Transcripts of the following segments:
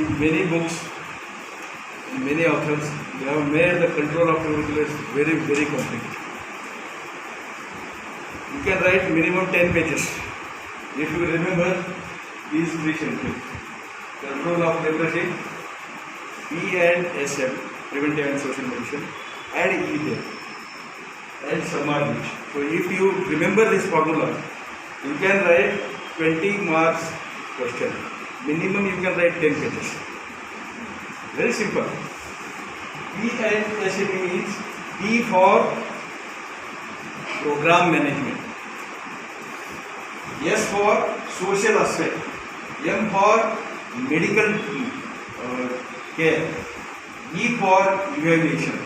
in many books, many authors, they have made the control of tuberculosis very, very complicated. You can write minimum 10 pages. If you remember these three sentences: control of leprosy, P and SM, preventive and social medicine, add E there, and some are which. So if you remember this formula, you can write 20 marks question. Minimum you can write 10 pages. Very simple. P and SM means P for program management, S for social aspect, M for medical care, E for evaluation.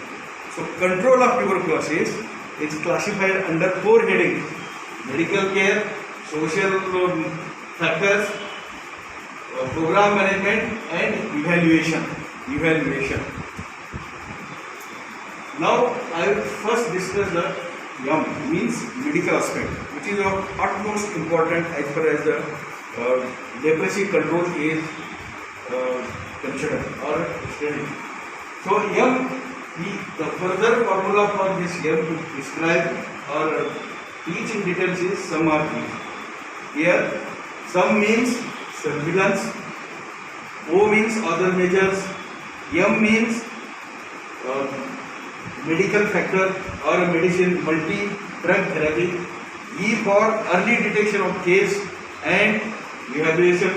So control of tuberculosis is classified under 4 headings: medical care, social factors, program management, and evaluation. Now I will first discuss the M means medical aspect, which is of utmost important as far as the leprosy control is considered or studied. So M, the further formula for this M to describe or teach in details is sum or these. Here sum means surveillance, O means other measures, M means medical factor or medicine, multi-drug therapy, E for early detection of case and rehabilitation,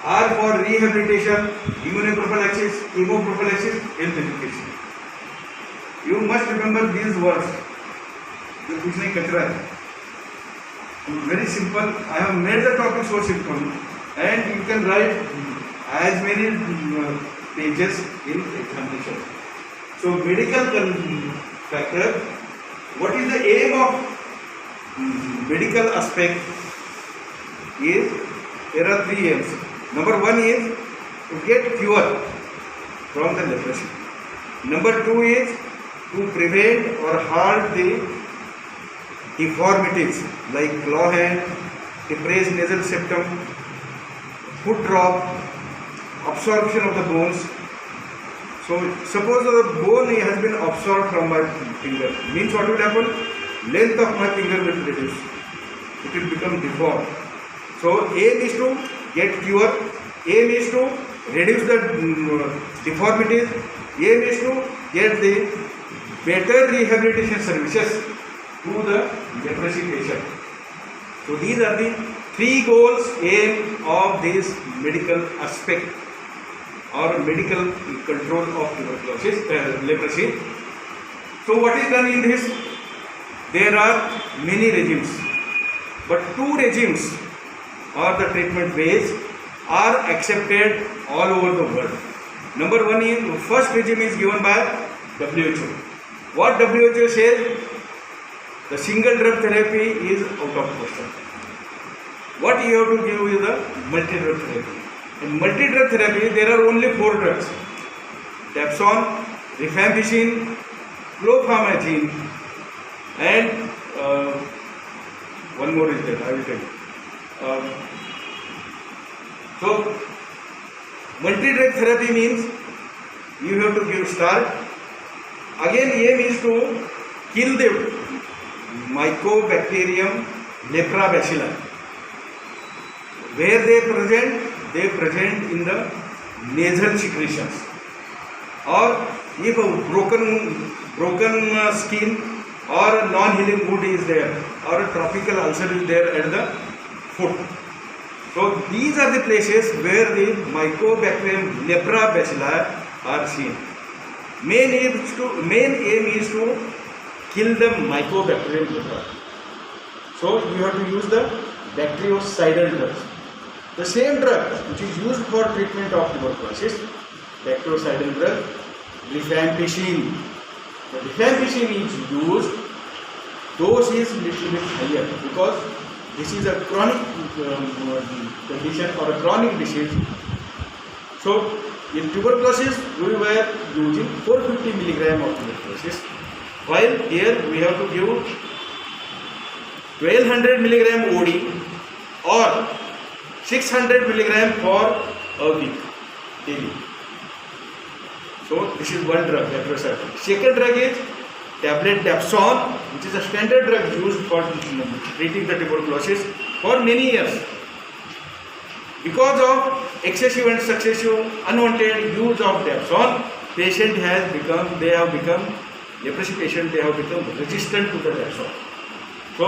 R for rehabilitation, immunoprophylaxis, chemoprophylaxis, health education. You must remember these words. कुछ नहीं कचरा है. Very simple. I have made the topic so simple, and you can write as many pages in examination. So medical factor. What is the aim of medical aspect? Is there are 3 aims. Number 1 is to get cure from the leprosy. Number 2 is to prevent or halt the deformities like claw hand, depressed nasal septum, foot drop, absorption of the bones. So suppose the bone has been absorbed from my finger, means what will happen? Length of my finger will reduce. It will become deformed. So aim is to get cure, aim is to reduce the deformities, aim is to get the better rehabilitation services to the leprosy patient. So these are the 3 goals, aim of this medical aspect or medical control of tuberculosis, leprosy. So what is done in this? There are many regimes, but 2 regimes or the treatment ways are accepted all over the world. Number 1 is, first regime is given by WHO. What WHO says? The single drug therapy is out of question. What you have to give is the multi-drug therapy. In multi-drug therapy, there are only 4 drugs: Dapsone, Rifampicin, Clofamazine, and one more is there. I will tell you. So, multi-drug therapy means you have to give start. Again, aim is to kill the Mycobacterium leprabacilli. Where they present in the nasal secretions, or if a broken skin or a non-healing wound is there, or a tropical ulcer is there at the foot. So these are the places where the Mycobacterium leprabacilli are seen. Main aim is to kill the Mycobacterium lepra. So you have to use the bactericidal drugs. The same drug which is used for treatment of tuberculosis, bactericidal drug, rifampicin. The rifampicin is used, dose is little bit higher because this is a chronic condition or a chronic disease. So in tuberculosis we were using 450 milligram of tuberculosis, while here we have to give 1200 milligram OD or 600 milligram for a week. daily. So this is one drug, levetiracetam. Second drug is tablet Dapsone, which is a standard drug used for treating the tuberculosis for many years. Because of excessive and successive unwanted use of Dapsone, leprosy patient, they have become resistant to the Dapsone. So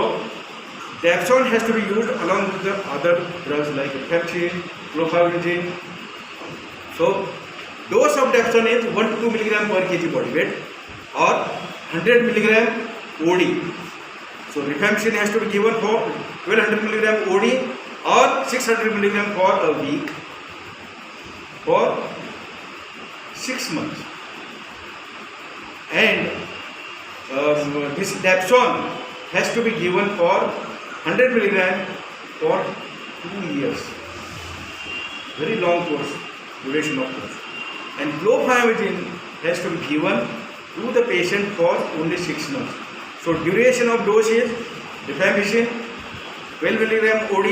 Dapsone has to be used along with the other drugs like rifampicin, clofazimine. So dose of Dapsone is 1 to 2 mg per kg body weight or 100 mg OD. So rifampicin has to be given for 1200 mg OD or 600 mg for a week for 6 months. And this Dapsone has to be given for 100 mg for 2 years. Very long course, duration of course. And clofazimine has to be given to the patient for only 6 months. So duration of dose is rifampicin 12 mg OD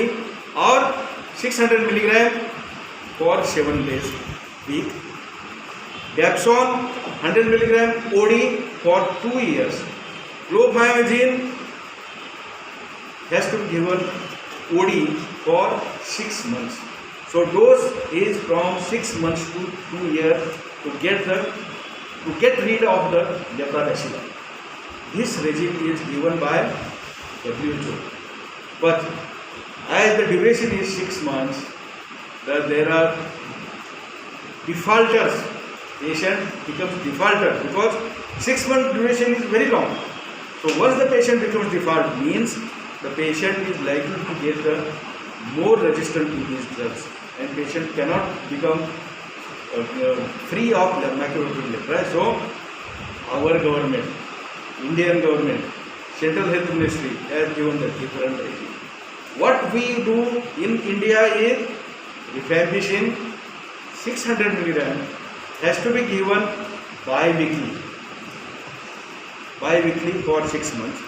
or 600 mg for 7 days week. Dapsone 100 mg OD for 2 years. Clofazimine has to be given OD for 6 months. So dose is from 6 months to 2 years to get rid of the lepra bacilla. This regime is given by WHO. But as the duration is 6 months, there are defaulters. Patient becomes defaulter because 6 month duration is very long. So once the patient becomes default, means the patient is likely to get the more resistant to these drugs, and patient cannot become free of macular lepra. So our government, Indian government, Central Health Ministry has given the different regime. What we do in India is rifampicin 600 mg has to be given bi-weekly for 6 months.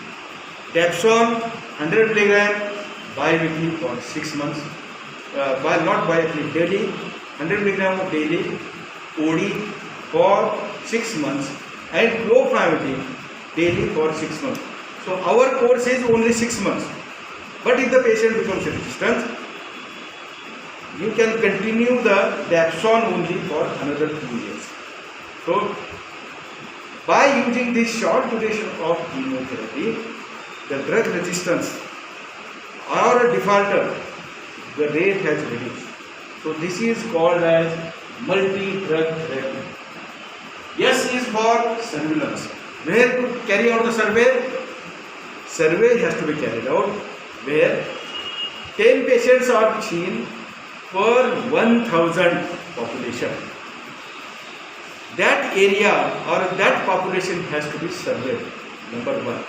Dapsone 100 mg bi-weekly for 6 months. Not bi-weekly, daily 100 mg daily OD for 6 months, and clofazimine daily for 6 months. So our course is only 6 months. But if the patient becomes resistant, you can continue the Dapsone only for another 2 years. So by using this short duration of chemotherapy, the drug resistance or a defaulter, the rate has reduced. So this is called as multi-drug therapy. S is for surveillance. Where to carry out the survey? Survey has to be carried out where 10 patients are seen per 1000 population. That area or that population has to be surveyed, number 1.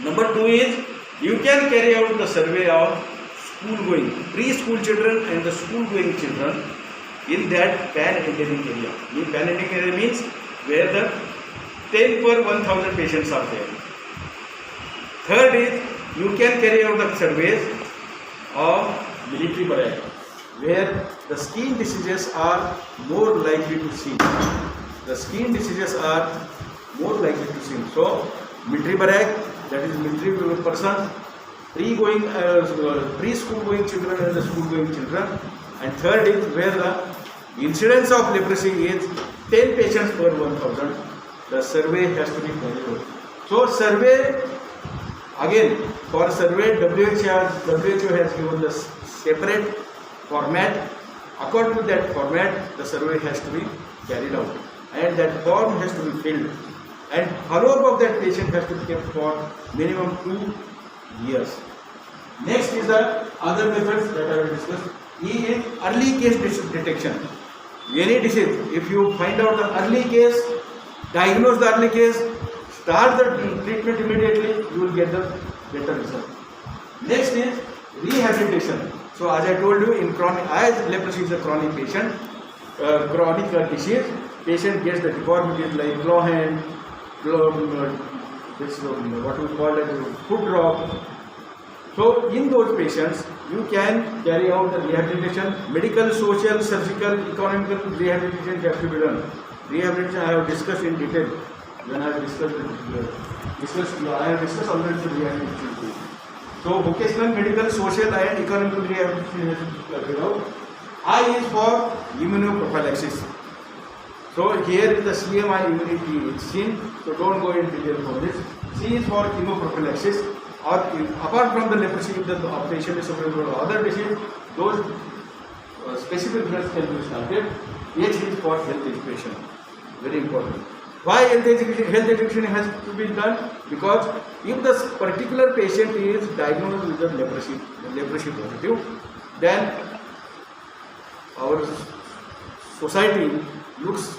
Number 2 is you can carry out the survey of school-going, preschool children and the school-going children in that pan-endemic area. Pan-endemic area means where the 10 per 1000 patients are there. Third is you can carry out the surveys of military barrack, where the skin diseases are more likely to see. The skin diseases are more likely to see. So, military barrack, that is military person, preschool going children and the school going children. And third is where the incidence of leprosy is 10 patients per 1000. The survey has to be carried out. So, survey, again, for survey, WHO has given the separate format. According to that format, the survey has to be carried out, and that form has to be filled, and follow-up of that patient has to be kept for minimum 2 years. Next is the other methods that I will discuss. E is early case detection. Any disease, if you find out the early case, diagnose the early case, start the treatment immediately, you will get the better result. Next is rehabilitation. So as I told you, in chronic, as leprosy is a chronic patient, chronic disease, patient gets the deformities like claw hand, what we call as foot drop, So in those patients, you can carry out the rehabilitation, medical, social, surgical, economical rehabilitation has to be done. Rehabilitation I have discussed in detail when I have discussed I have discussed already the rehabilitation. So vocational, medical, social and economical rehabilitation has to be carried out. I is for immunoprophylaxis. So here is the CMI immunity seen. So don't go in detail for this. C is for chemoprophylaxis. Or apart from the leprosy, if the patient is suffering from other disease, those specific drugs can be started. H is for health education. Very important. Why health education? Health education has to be done because if the particular patient is diagnosed with the leprosy positive, then our society looks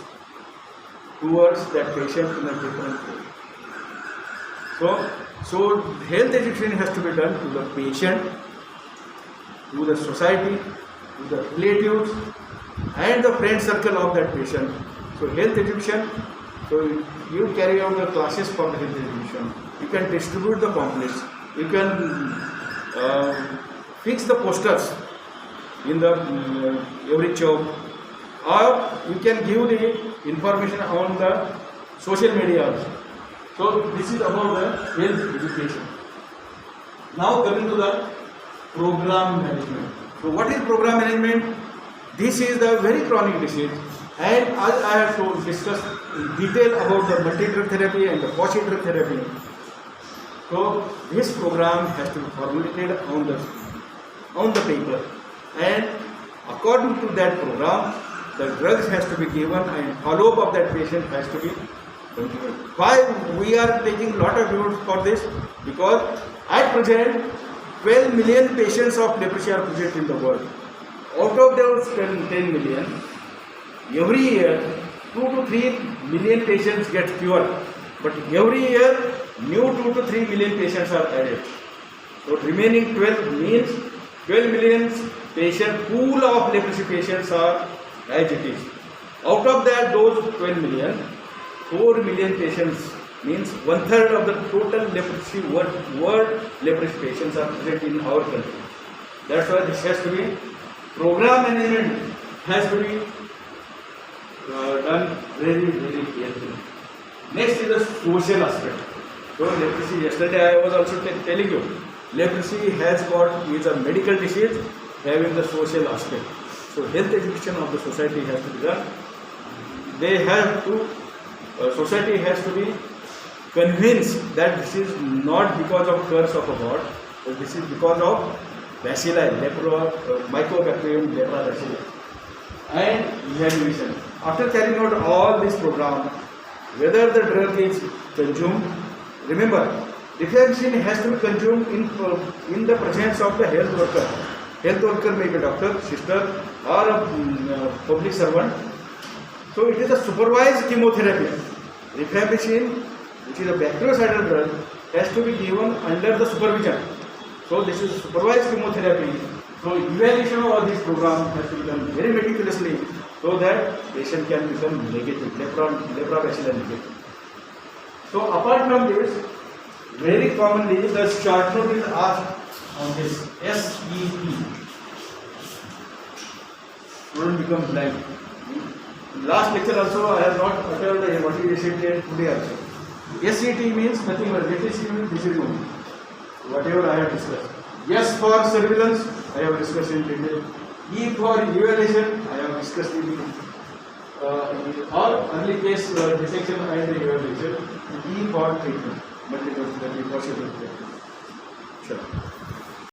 towards that patient in a different way. So health education has to be done to the patient, to the society, to the relatives and the friend circle of that patient. So health education, so you carry out the classes for the health education. You can distribute the pamphlets. You can fix the posters in the every shop, or you can give the information on the social media also. So this is about the health education. Now coming to the program management. So what is program management? This is the very chronic disease, and as I have to discuss in detail about the multi-drug therapy and the post-drug therapy. So this program has to be formulated on the paper, and according to that program, the drugs has to be given and follow-up of that patient has to be continued. Why we are taking lot of efforts for this? Because at present 12 million patients of leprosy are present in the world. Out of those 10 million, every year 2 to 3 million patients get cured, but every year new 2 to 3 million patients are added. So remaining 12 means 12 million patient pool of leprosy patients are as it is. Out of that, those 12 million, 4 million patients means 1/3 of the total leprosy world leprosy patients are present in our country. That's why this has to be program management has to be done very carefully. Next is the social aspect. So leprosy, yesterday I was also telling you, leprosy is a medical disease having the social aspect. So health education of the society has to be done. Society has to be convinced that this is not because of curse of a god, but this is because of bacilli, mycobacterium lepra bacilli, and rehabilitation. After carrying out all this program, whether the drug is consumed, remember, rifampicin has to be consumed in the presence of the health worker. Health worker may be a doctor, sister, or a public servant. So it is a supervised chemotherapy. Rifampicin, which is a bactericidal drug, has to be given under the supervision. So this is supervised chemotherapy. So evaluation of this program has to be done very meticulously so that patient can become negative, lepra bacilli negative. So apart from this, very commonly the short note is asked on this SET. Student becomes blind. Last lecture also I have not uttered what is SET today also. SET means nothing but decision. Whatever I have discussed. S for surveillance, I have discussed in detail. E for evaluation, I have discussed in or early case detection and evaluation. E for treatment, multiple therapy, possible therapy. Sure.